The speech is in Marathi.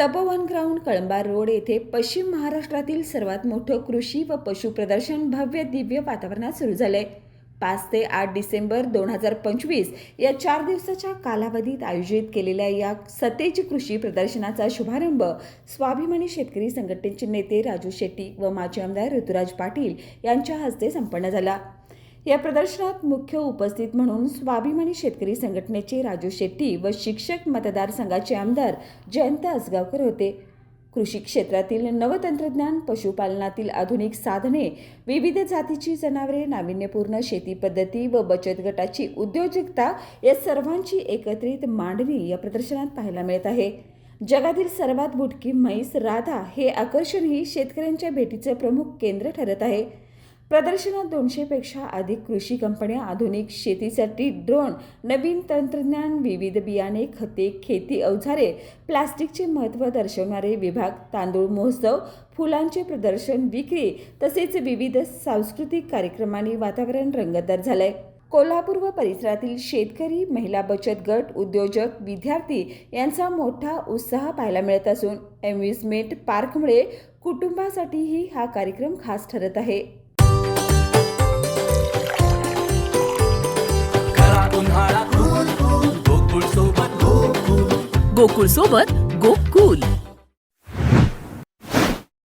तपोवन ग्राउंड कळंबा रोड येथे पश्चिम महाराष्ट्रातील सर्वात मोठं कृषी व पशु प्रदर्शन भव्य दिव्य वातावरणात सुरू झाले. 5 ते 8 डिसेंबर 2025 या 4 दिवसाच्या कालावधीत आयोजित केलेल्या या सतेज कृषी प्रदर्शनाचा शुभारंभ स्वाभिमानी शेतकरी संघटनेचे नेते राजू शेट्टी व माजी आमदार ऋतुराज पाटील यांच्या हस्ते संपन्न झाला. या प्रदर्शनात मुख्य उपस्थित म्हणून स्वाभिमानी शेतकरी संघटनेचे राजू शेट्टी व शिक्षक मतदारसंघाचे आमदार जयंत असगावकर होते. कृषी क्षेत्रातील नवतंत्रज्ञान, पशुपालनातील आधुनिक साधने, विविध जातीची जनावरे, नाविन्यपूर्ण शेती पद्धती व बचत गटाची उद्योजकता या सर्वांची एकत्रित मांडणी या प्रदर्शनात पाहायला मिळत आहे. जगातील सर्वात बुटकी म्हैस राधा हे आकर्षणही शेतकऱ्यांच्या भेटीचे प्रमुख केंद्र ठरत आहे. प्रदर्शनात 200 पेक्षा अधिक कृषी कंपन्या, आधुनिक शेतीसाठी ड्रोन, नवीन तंत्रज्ञान, विविध बियाणे, खते, खेती अवजारे, प्लास्टिकचे महत्त्व दर्शवणारे विभाग, तांदूळ महोत्सव, फुलांचे प्रदर्शन, विक्री तसेच विविध सांस्कृतिक कार्यक्रमांनी वातावरण रंगतदार झालंय. कोल्हापूर व परिसरातील शेतकरी, महिला बचत गट, उद्योजक, विद्यार्थी यांचा मोठा उत्साह पाहायला मिळत असून अम्युजमेंट पार्कमुळे कुटुंबासाठीही हा कार्यक्रम खास ठरत आहे. गोकुळ सोबत